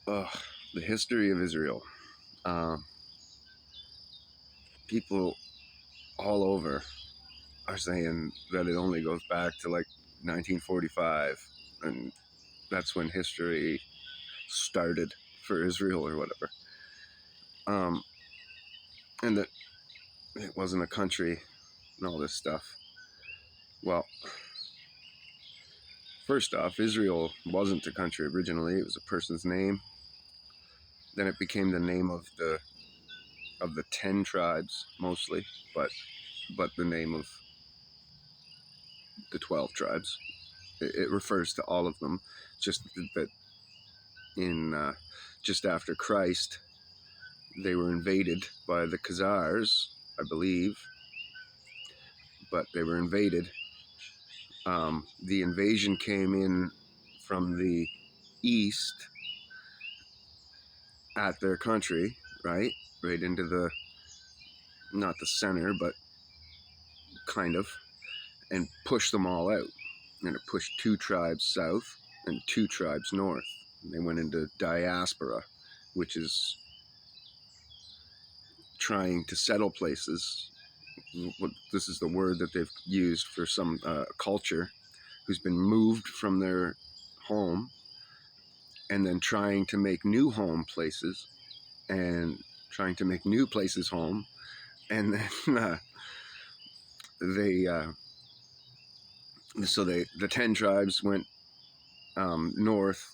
Ugh, the history of Israel. Uh, People all over are saying that it only goes back to like 1945, and that's when history started for Israel or whatever. Um, and that it wasn't a country and all this stuff. Well, first off, Israel wasn't a country originally; it was a person's name. Then it became the name of the 10 tribes mostly, but the name of the 12 tribes. It refers to all of them. Just that in just after Christ, they were invaded by the Khazars, I believe, but they were invaded. The invasion came in from the east at their country, right? Right into not the center, but kind of, and pushed them all out. And it pushed 2 tribes south and 2 tribes north. They went into diaspora, which is trying to settle places. This is the word that they've used for some culture who's been moved from their home and then trying to make new home places and trying to make new places home. And then the 10 tribes went north,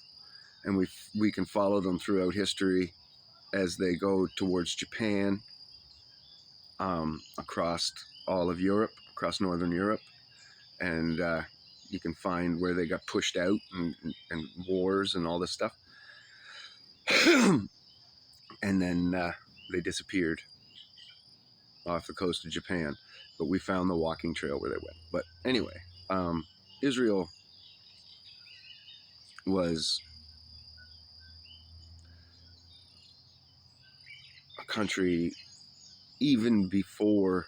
and we can follow them throughout history as they go towards Japan, across all of Europe, across Northern Europe, and you can find where they got pushed out and wars and all this stuff. And then they disappeared off the coast of Japan, but we found the walking trail where they went. But anyway, Israel was a country even before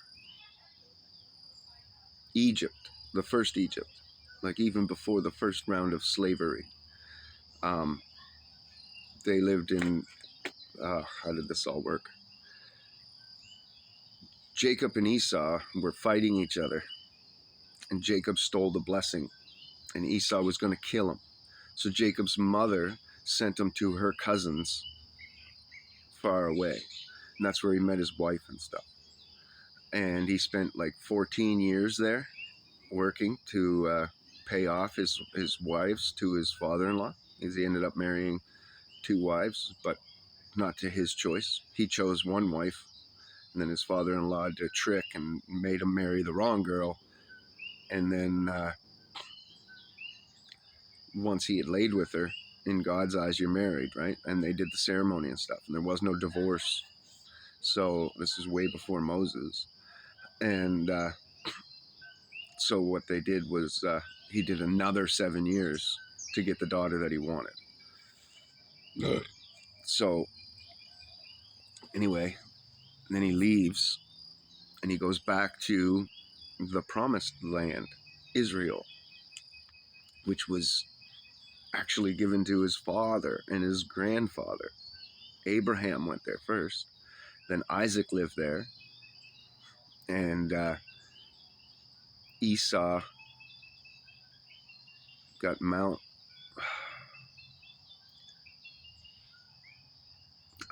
Egypt, the first Egypt, like even before the first round of slavery. Um, they lived in, how did this all work? Jacob and Esau were fighting each other, and Jacob stole the blessing, and Esau was going to kill him. So Jacob's mother sent him to her cousins far away, and that's where he met his wife and stuff. And he spent like 14 years there working to pay off his wives to his father-in-law. He ended up marrying 2 wives, but not to his choice. He chose one wife, and then his father-in-law did a trick and made him marry the wrong girl. And then once he had laid with her, in God's eyes, you're married, right? And they did the ceremony and stuff, and there was no divorce. So this is way before Moses. And so what they did was he did another 7 years to get the daughter that he wanted. So anyway, then he leaves and he goes back to the promised land, Israel, which was actually given to his father and his grandfather. Abraham went there first, then Isaac lived there, and Esau got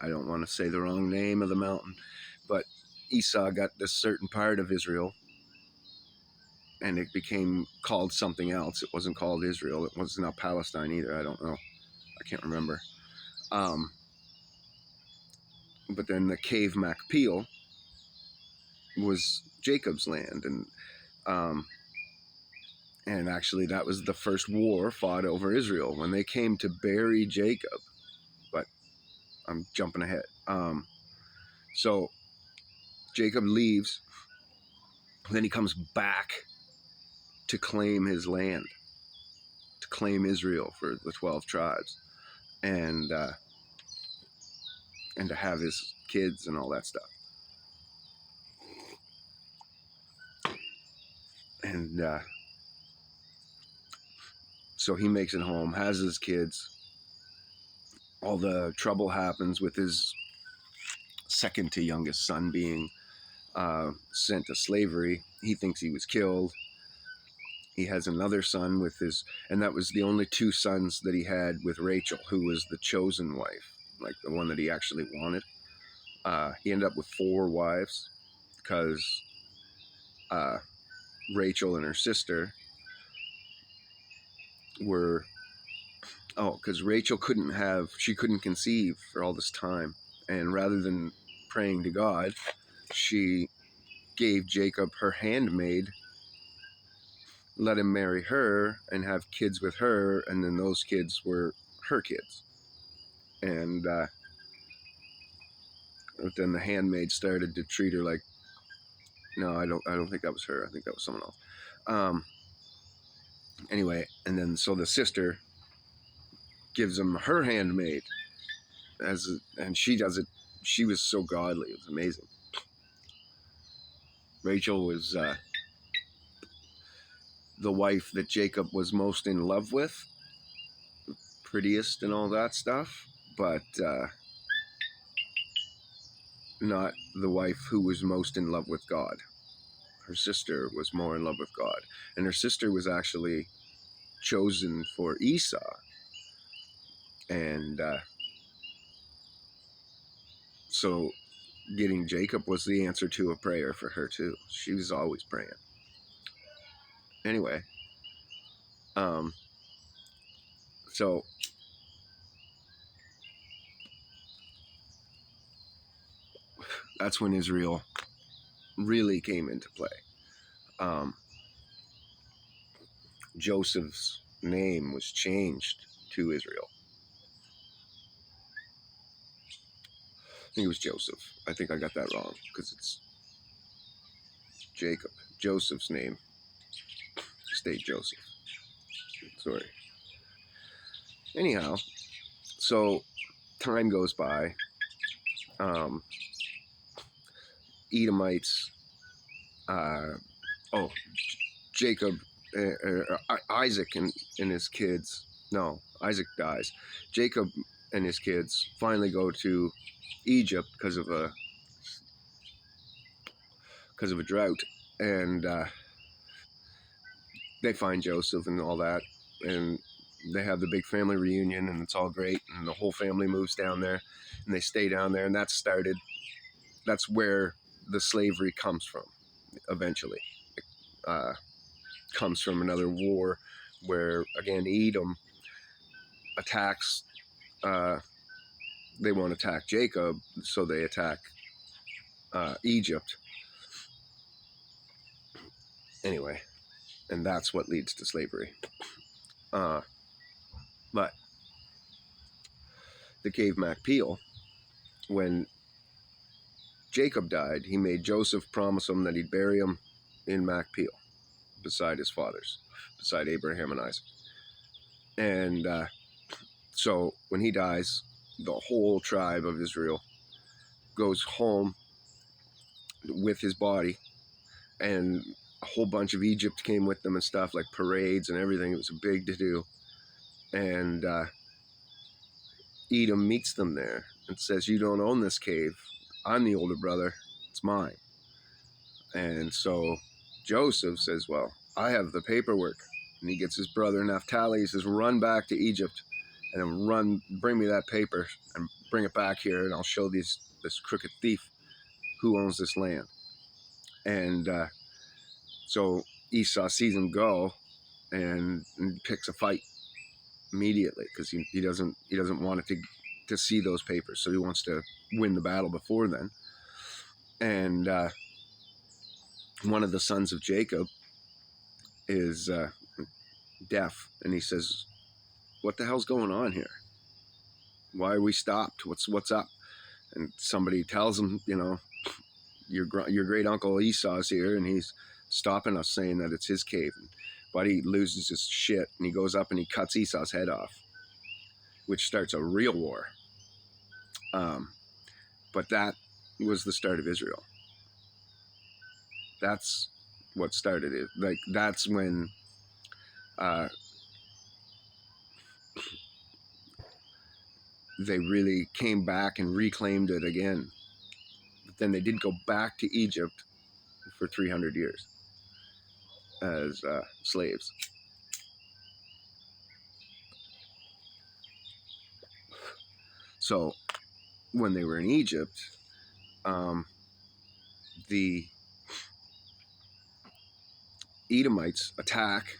I don't want to say the wrong name of the mountain, but Esau got this certain part of Israel, and it became called something else. It wasn't called Israel. It was not Palestine either. I don't know. I can't remember. But then the Cave Macpeel was Jacob's land, and actually that was the first war fought over Israel when they came to bury Jacob. But I'm jumping ahead. So Jacob leaves, then he comes back to claim his land, to claim Israel for the 12 tribes, and to have his kids and all that stuff. And so he makes it home, has his kids, all the trouble happens with his second to youngest son being sent to slavery. He thinks he was killed. He has another son with his, and that was the only two sons that he had with Rachel, who was the chosen wife, like the one that he actually wanted. He ended up with 4 wives because Rachel and her sister were, because Rachel she couldn't conceive for all this time. And rather than praying to God, she gave Jacob her handmaid, let him marry her and have kids with her, and then those kids were her kids. And then the handmaid started to treat her like, no, I don't think that was her. I think that was someone else. Anyway, and then so the sister gives him her handmaid, and she does it. She was so godly. It was amazing. Rachel was the wife that Jacob was most in love with, prettiest and all that stuff, but not the wife who was most in love with God. Her sister was more in love with God, and her sister was actually chosen for Esau, and so getting Jacob was the answer to a prayer for her too. She was always praying. Anyway, so that's when Israel really came into play. Joseph's name was changed to Israel. I think it was Joseph. I think I got that wrong because it's Jacob. Joseph's name stayed Joseph. Sorry. Anyhow, so time goes by. Edomites. Jacob, Isaac and his kids. No, Isaac dies. Jacob and his kids finally go to Egypt because of a drought, and they find Joseph and all that, and they have the big family reunion, and it's all great, and the whole family moves down there, and they stay down there, and that's where the slavery comes from. Eventually, comes from another war, where again Edom attacks. They won't attack Jacob, so they attack Egypt. Anyway, and that's what leads to slavery. But the cave Macpeel, when Jacob died, he made Joseph promise him that he'd bury him in Macpeel, beside his fathers, beside Abraham and Isaac. And so when he dies, the whole tribe of Israel goes home with his body, and a whole bunch of Egypt came with them and stuff, like parades and everything. It was a big to-do. And Edom meets them there and says, you don't own this cave. I'm the older brother. It's mine. And so Joseph says, well, I have the paperwork. And he gets his brother Naphtali. He says, run back to Egypt and then bring me that paper and bring it back here, and I'll show this crooked thief who owns this land. And so Esau sees him go and picks a fight immediately, because he doesn't want it to see those papers, so he wants to win the battle before then. And one of the sons of Jacob is deaf, and he says, what the hell's going on here? Why are we stopped? What's up? And somebody tells him, your great uncle Esau's here, and he's stopping us, saying that it's his cave. But he loses his shit, and he goes up and he cuts Esau's head off, which starts a real war. But that was the start of Israel. That's what started it. Like, that's when they really came back and reclaimed it again. But then they did go back to Egypt for 300 years as slaves. So when they were in Egypt, the Edomites attack,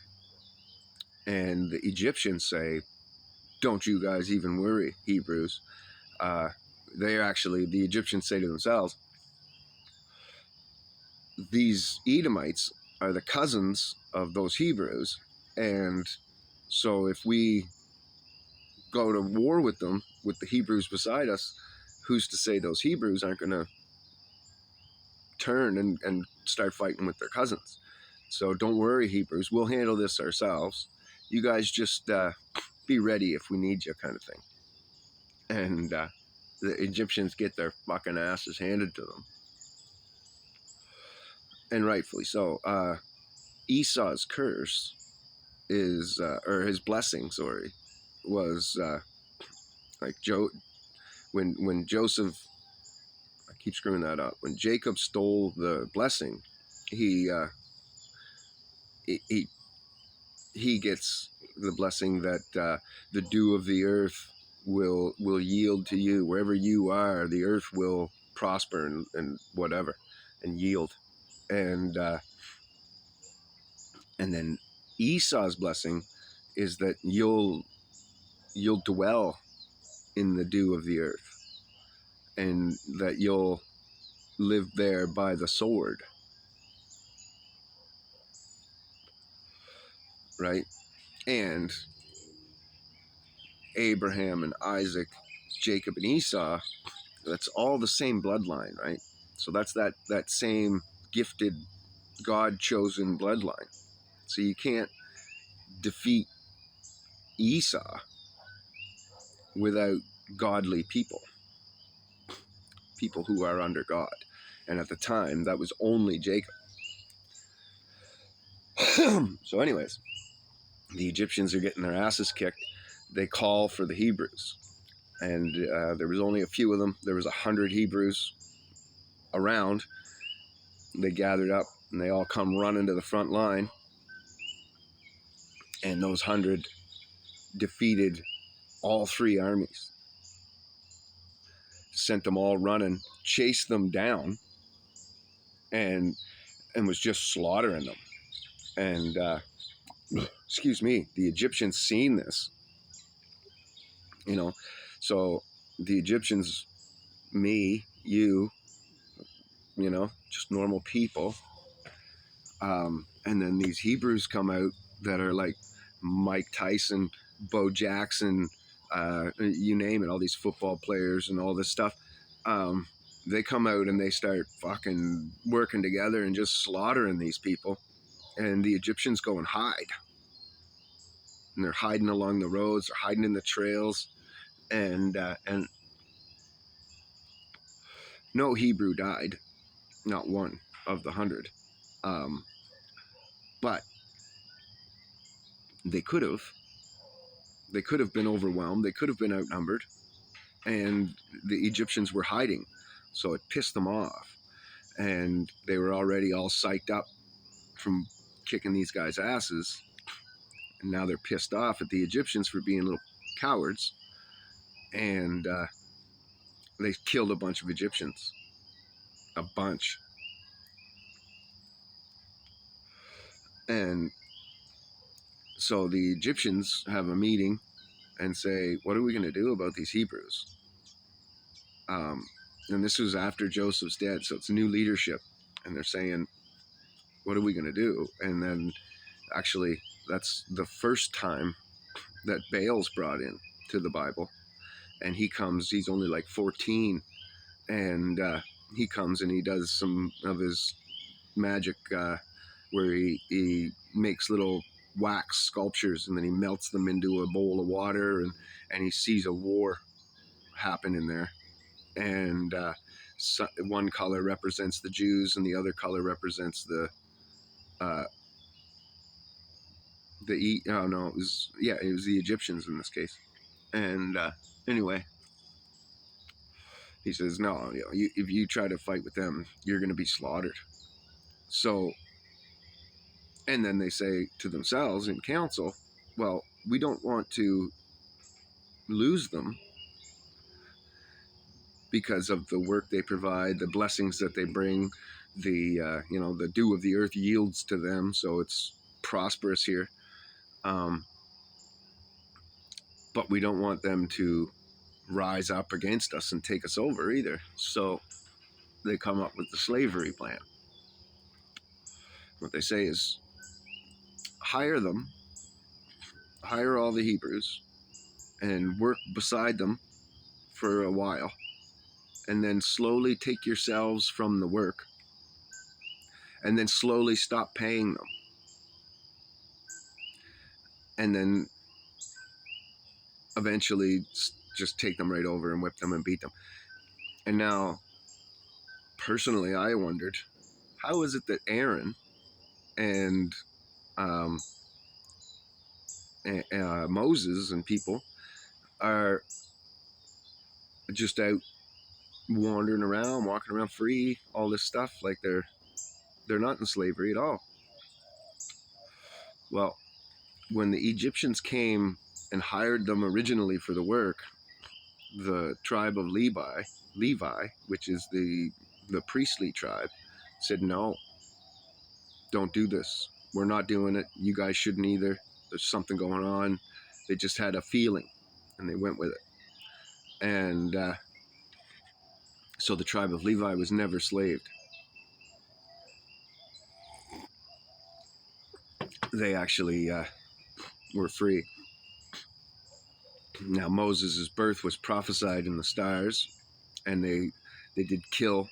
and the Egyptians say, "Don't you guys even worry, Hebrews." The Egyptians say to themselves, these Edomites are the cousins of those Hebrews, and so if we go to war with them, with the Hebrews beside us, who's to say those Hebrews aren't going to turn and start fighting with their cousins? So don't worry, Hebrews, we'll handle this ourselves. You guys just be ready if we need you, kind of thing. And the Egyptians get their fucking asses handed to them. And rightfully so. Esau's curse is, or his blessing, sorry, was like when Joseph, I keep screwing that up, when Jacob stole the blessing, he gets the blessing that the dew of the earth will yield to you. Wherever you are, the earth will prosper and whatever, and yield. And then Esau's blessing is that you'll dwell in the dew of the earth, and that you'll live there by the sword, right? And Abraham and Isaac, Jacob and Esau, that's all the same bloodline, right? So that's that same gifted, God-chosen bloodline. So you can't defeat Esau without godly people who are under God. And at the time, that was only Jacob. So anyways, the Egyptians are getting their asses kicked. They call for the Hebrews. And there was only a few of them. There was 100 Hebrews around. They gathered up, and they all come running to the front line. And those 100 defeated all three armies. Sent them all running, chased them down, and was just slaughtering them. And excuse me, the Egyptians seen this, so the Egyptians, me, you, just normal people, and then these Hebrews come out that are like Mike Tyson, Bo Jackson, you name it, all these football players and all this stuff. They come out and they start fucking working together and just slaughtering these people. And the Egyptians go and hide. And they're hiding along the roads, they're hiding in the trails. And no Hebrew died, not one of the 100. But they could have. They could have been overwhelmed. They could have been outnumbered. And the Egyptians were hiding. So it pissed them off. And they were already all psyched up from kicking these guys' asses. And now they're pissed off at the Egyptians for being little cowards. And they killed a bunch of Egyptians. A bunch. And so the Egyptians have a meeting and say, what are we going to do about these Hebrews? And this was after Joseph's dead, so it's new leadership. And they're saying, what are we going to do? And then actually, that's the first time that Baal's brought in to the Bible. And he comes, he's only like 14. And he comes and he does some of his magic where he makes little wax sculptures, and then he melts them into a bowl of water, and he sees a war happen in there. And one color represents the Jews, and the other color represents it was the Egyptians in this case. And anyway, He says, no, if you try to fight with them, you're going to be slaughtered. So, and then they say to themselves in council, well, we don't want to lose them because of the work they provide, the blessings that they bring, the dew of the earth yields to them, so it's prosperous here. But we don't want them to rise up against us and take us over either. So they come up with the slavery plan. What they say is hire all the Hebrews, and work beside them for a while, and then slowly take yourselves from the work, and then slowly stop paying them, and then eventually just take them right over and whip them and beat them. And now, personally, I wondered, how is it that Aaron and Moses and people are just out wandering around, walking around free, all this stuff, like they're not in slavery at all. Well, when the Egyptians came and hired them originally for the work, the tribe of Levi, which is the priestly tribe, said, no, don't do this. We're not doing it. You guys shouldn't either. There's something going on. They just had a feeling and they went with it. And so the tribe of Levi was never slaved. They actually were free. Now, Moses' birth was prophesied in the stars, and they did kill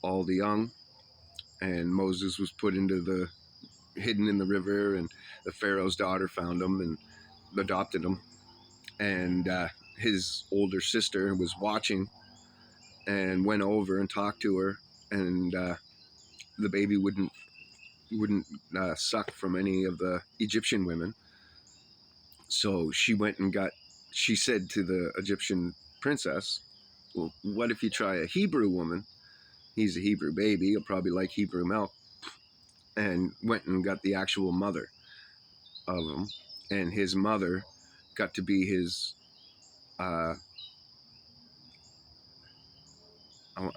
all the young, and Moses was put hidden in the river, and the Pharaoh's daughter found him and adopted him. And his older sister was watching and went over and talked to her, and the baby wouldn't suck from any of the Egyptian women. So she went and she said to the Egyptian princess, well, what if you try a Hebrew woman? He's a Hebrew baby, he'll probably like Hebrew milk. And went and got the actual mother of him, and his mother got to be his I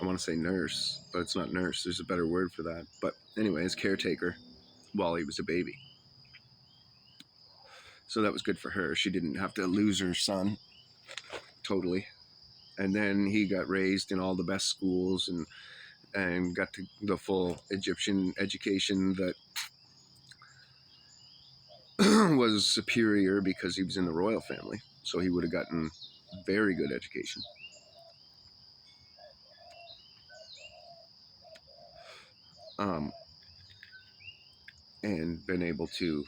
want to say nurse, but it's not nurse, there's a better word for that. But anyway, his caretaker while he was a baby. So that was good for her. She didn't have to lose her son totally. And then he got raised in all the best schools and got to the full Egyptian education that was superior because he was in the royal family. So he would have gotten very good education. And been able to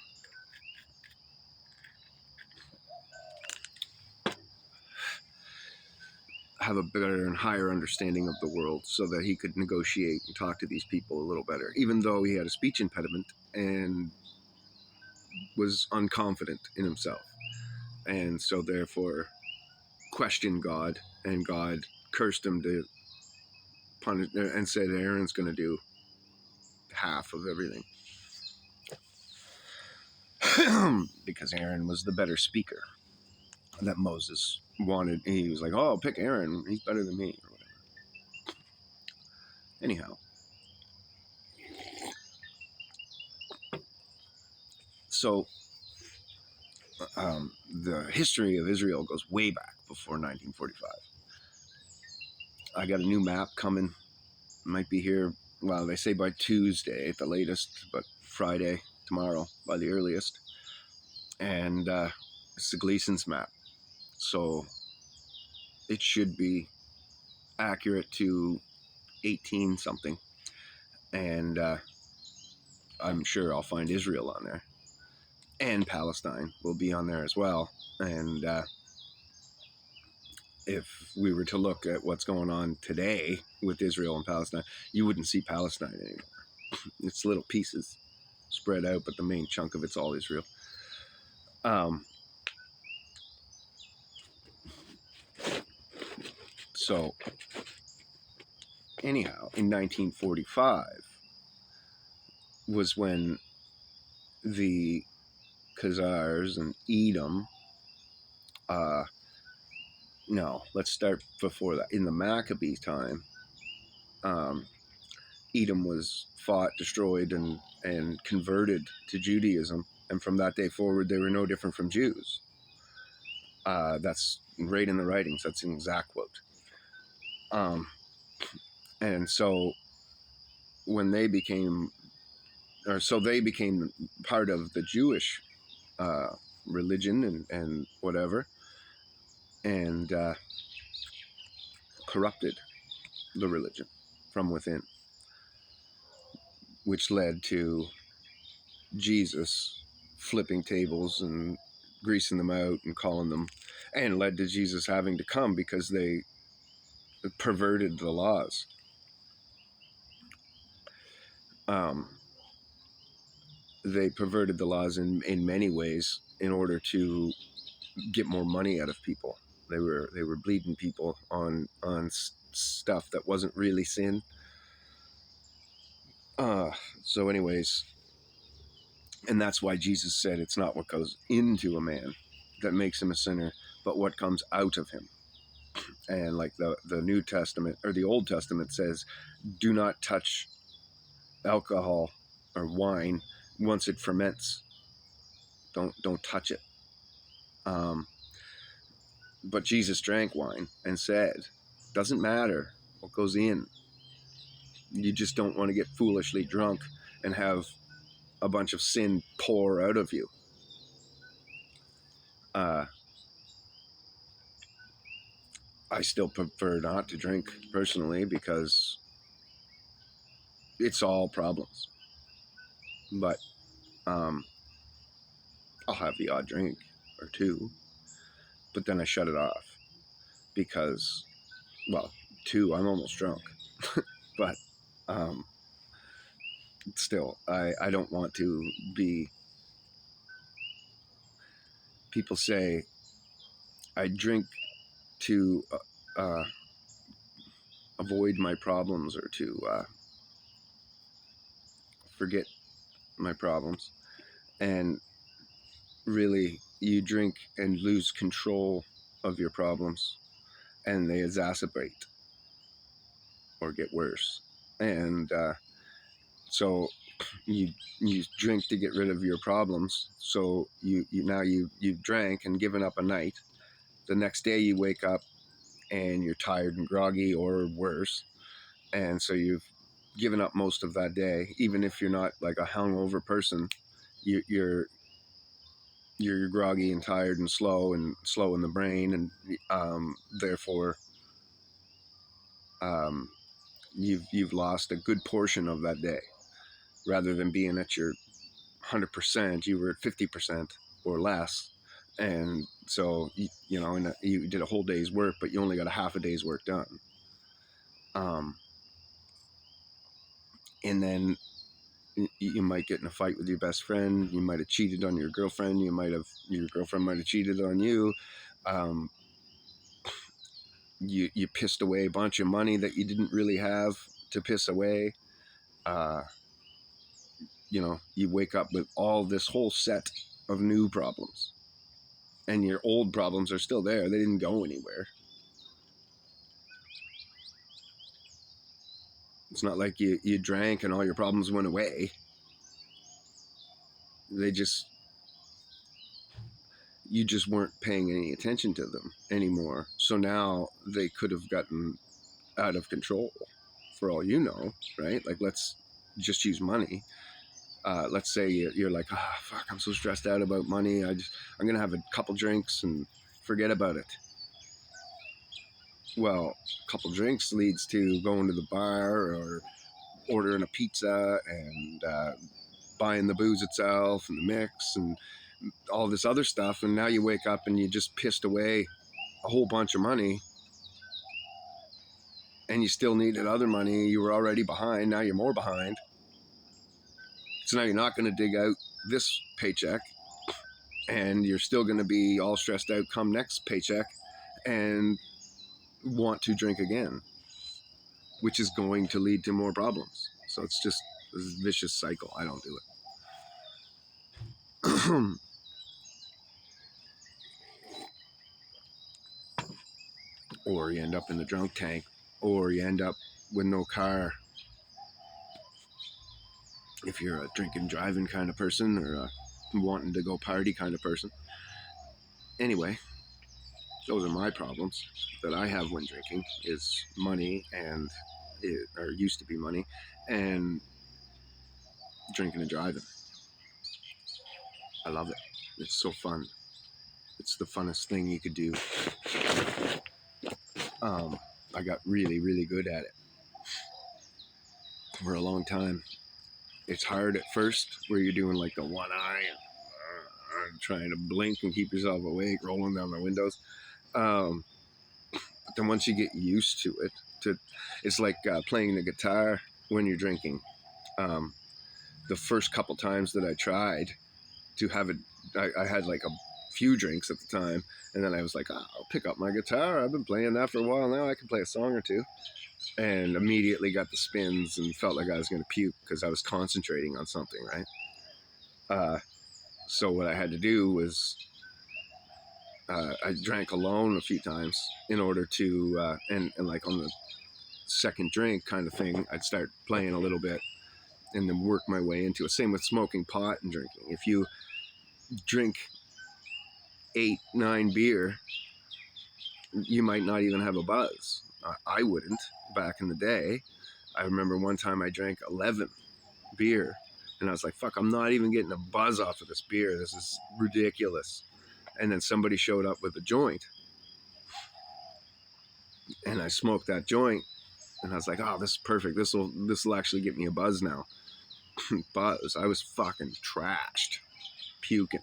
have a better and higher understanding of the world so that he could negotiate and talk to these people a little better, even though he had a speech impediment and was unconfident in himself. And so therefore questioned God, and God cursed him to punish and said Aaron's going to do half of everything. Because Aaron was the better speaker that Moses wanted. He was like, oh, I'll pick Aaron. He's better than me, or whatever. Anyhow. So the history of Israel goes way back before 1945. I got a new map coming. Might be here, well, they say by Tuesday at the latest, but Friday, tomorrow by the earliest. And it's the Gleason's map. So it should be accurate to 18 something. And I'm sure I'll find Israel on there. And Palestine will be on there as well. And if we were to look at what's going on today with Israel and Palestine, you wouldn't see Palestine anymore. It's little pieces spread out, but the main chunk of it's all Israel. So Anyhow, in 1945 was when the Khazars and Edom, no, let's start before that. In the Maccabee time, Edom was fought, destroyed, and converted to Judaism. And from that day forward, they were no different from Jews. That's right in the writings. That's an exact quote. And so when they became, they became part of the Jewish religion and whatever, and corrupted the religion from within, which led to Jesus flipping tables and greasing them out and calling them, and led to Jesus having to come because they perverted the laws. They perverted the laws in many ways in order to get more money out of people. They were bleeding people on stuff that wasn't really sin. So anyways, and that's why Jesus said it's not what goes into a man that makes him a sinner, but what comes out of him. And like the New Testament or the Old Testament says, do not touch alcohol or wine once it ferments. Don't touch it. But Jesus drank wine and said, doesn't matter what goes in. You just don't want to get foolishly drunk and have a bunch of sin pour out of you. I still prefer not to drink personally because it's all problems. But I'll have the odd drink or two, but then I shut it off because, well, two, I'm almost drunk. But still, I don't want to be, people say I drink to avoid my problems or to forget my problems. And really, you drink and lose control of your problems, and they exacerbate or get worse. And so you drink to get rid of your problems. So you've drank and given up a night. The next day you wake up and you're tired and groggy or worse. And so you've given up most of that day. Even if you're not like a hungover person, you're groggy and tired and slow in the brain, and therefore you've lost a good portion of that day. Rather than being at your 100%, you were at 50% or less. And so and you did a whole day's work, but you only got a half a day's work done. And then you might get in a fight with your best friend. You might have cheated on your girlfriend. Your girlfriend might have cheated on you. You pissed away a bunch of money that you didn't really have to piss away. You wake up with all this whole set of new problems, and your old problems are still there. They didn't go anywhere. It's not like you drank and all your problems went away. You just weren't paying any attention to them anymore. So now they could have gotten out of control for all you know, right? Like, let's just use money. Let's say you're like, fuck, I'm so stressed out about money. I'm going to have a couple drinks and forget about it. Well, a couple drinks leads to going to the bar or ordering a pizza and buying the booze itself and the mix and all this other stuff. And now you wake up and you just pissed away a whole bunch of money, and you still needed other money. You were already behind. Now you're more behind. So now you're not going to dig out this paycheck, and you're still going to be all stressed out come next paycheck and want to drink again. which is going to lead to more problems. So it's just a vicious cycle. I don't do it. Or you end up in the drunk tank, or you end up with no car if you're a drinking driving kind of person, or a wanting to go party kind of person. Anyway, those are my problems that I have when drinking, is money, and or used to be money, and drinking and driving. I love it. It's so fun. It's the funnest thing you could do. I got really, really good at it for a long time. It's hard at first, where you're doing like the one eye and trying to blink and keep yourself awake, rolling down the windows. But then once you get used to it, it's like playing the guitar when you're drinking. The first couple times that I tried to have it, I had like a few drinks at the time, and then I was like, oh, I'll pick up my guitar. I've been playing that for a while now. I can play a song or two. And immediately got the spins and felt like I was going to puke because I was concentrating on something, right? So what I had to do was I drank alone a few times in order to, and like on the second drink kind of thing, I'd start playing a little bit and then work my way into it. Same with smoking pot and drinking. If you drink 8-9 beer, you might not even have a buzz. I wouldn't back in the day. I remember one time I drank 11 beer and I was like, fuck, I'm not even getting a buzz off of this beer. This is ridiculous. And then somebody showed up with a joint and I smoked that joint and I was like, oh, this is perfect. This will actually get me a buzz now. Buzz. I was fucking trashed, puking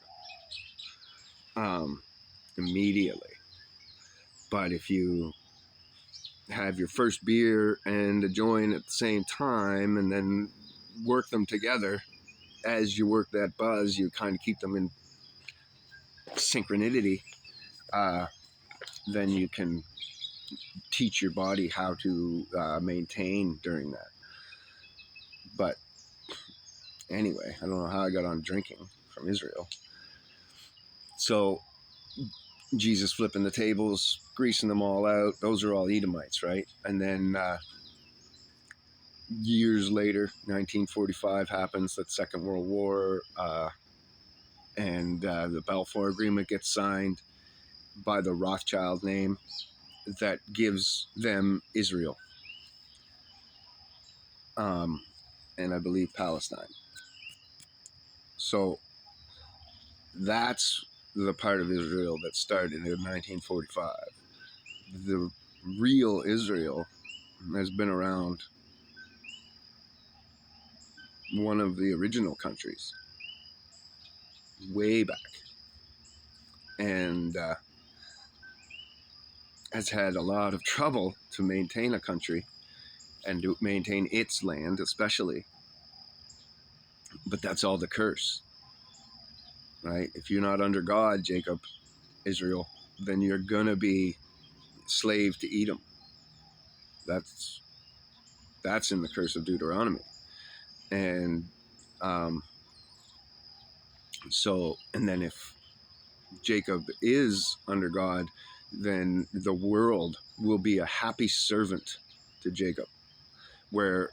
immediately. But if you have your first beer and a joint at the same time and then work them together, as you work that buzz, you kind of keep them in synchronity, then you can teach your body how to maintain during that. But anyway, I don't know how I got on drinking from Israel. So Jesus flipping the tables, greasing them all out, those are all Edomites, right? And then years later, 1945 happens, that Second World War, and the Balfour Agreement gets signed by the Rothschild name that gives them Israel, and I believe Palestine. So that's the part of Israel that started in 1945. The real Israel has been around, one of the original countries, way back, and has had a lot of trouble to maintain a country and to maintain its land especially. But that's all the curse, right? If you're not under God, Jacob, Israel, then you're gonna be slave to Edom. That's in the curse of Deuteronomy. And so, and then if Jacob is under God, then the world will be a happy servant to Jacob, where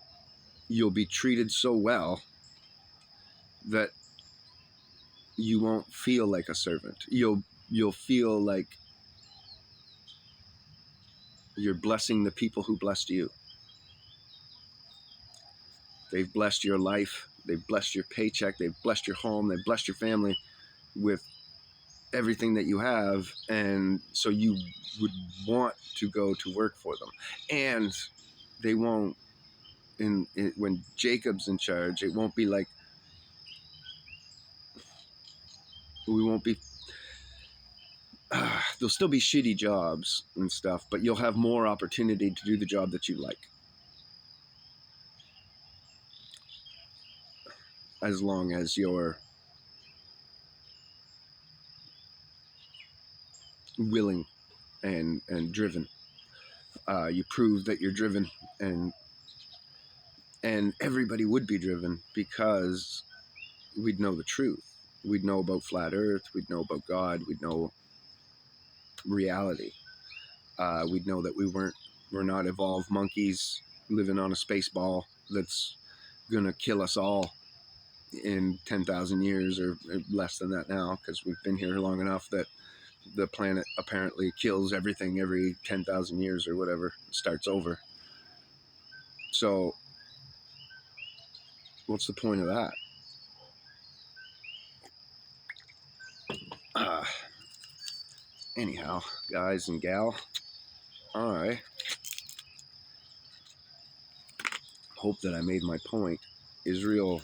you'll be treated so well that you won't feel like a servant. You'll feel like you're blessing the people who blessed you. They've blessed your life. They've blessed your paycheck. They've blessed your home. They've blessed your family with everything that you have. And so you would want to go to work for them. And they won't, when Jacob's in charge, it won't be like, we won't be, there'll still be shitty jobs and stuff, but you'll have more opportunity to do the job that you like. As long as you're willing and driven. You prove that you're driven, and everybody would be driven because we'd know the truth. We'd know about flat Earth. We'd know about God. We'd know reality. We'd know that we're not evolved monkeys living on a space ball that's gonna kill us all in 10,000 years or less than that now, because we've been here long enough that the planet apparently kills everything every 10,000 years or whatever, starts over. So what's the point of that? Anyhow, guys and gal, I hope that I made my point. Israel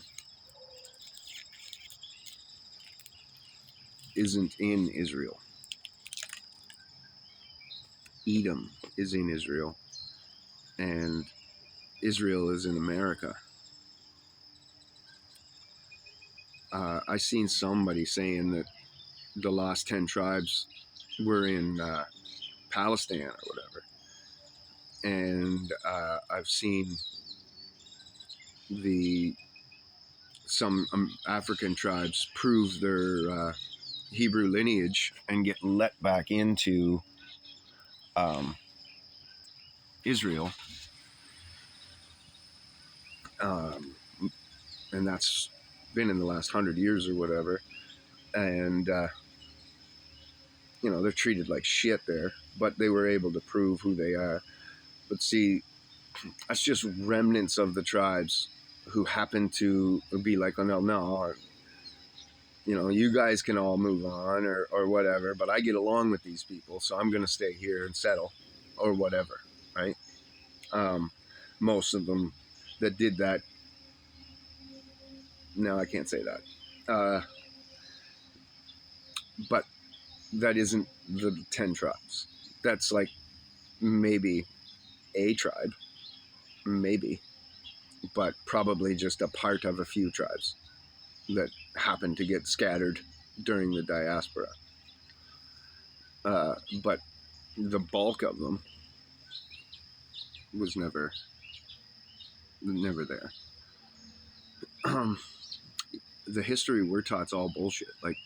isn't in Israel. Edom is in Israel, and Israel is in America. I seen somebody saying that the last 10 tribes were in Palestine or whatever, and I've seen some African tribes prove their Hebrew lineage and get let back into Israel, and that's been in the last 100 years or whatever, and they're treated like shit there, but they were able to prove who they are. But see, that's just remnants of the tribes who happen to be like, oh no, you guys can all move on or whatever, but I get along with these people, so I'm going to stay here and settle or whatever, right? Most of them that did that, no, I can't say that. But that isn't the 10 tribes. That's like maybe a tribe, maybe, but probably just a part of a few tribes that happened to get scattered during the diaspora. But the bulk of them was never there. The history we're taught's all bullshit. Like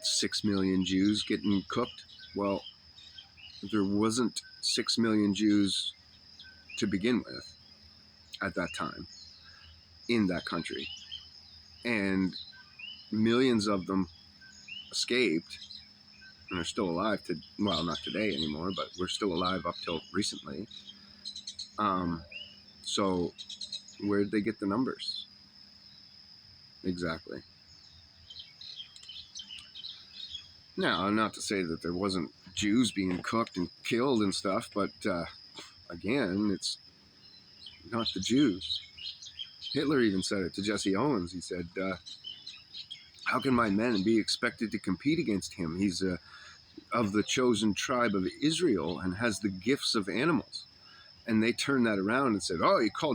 6 million Jews getting cooked. Well, there wasn't 6 million Jews to begin with at that time in that country, and millions of them escaped and are still alive well, not today anymore, but we're still alive up till recently. So where'd they get the numbers? Exactly. Now, not to say that there wasn't Jews being cooked and killed and stuff, but again, it's not the Jews. Hitler even said it to Jesse Owens. He said, how can my men be expected to compete against him? He's of the chosen tribe of Israel and has the gifts of animals. And they turned that around and said, oh, he called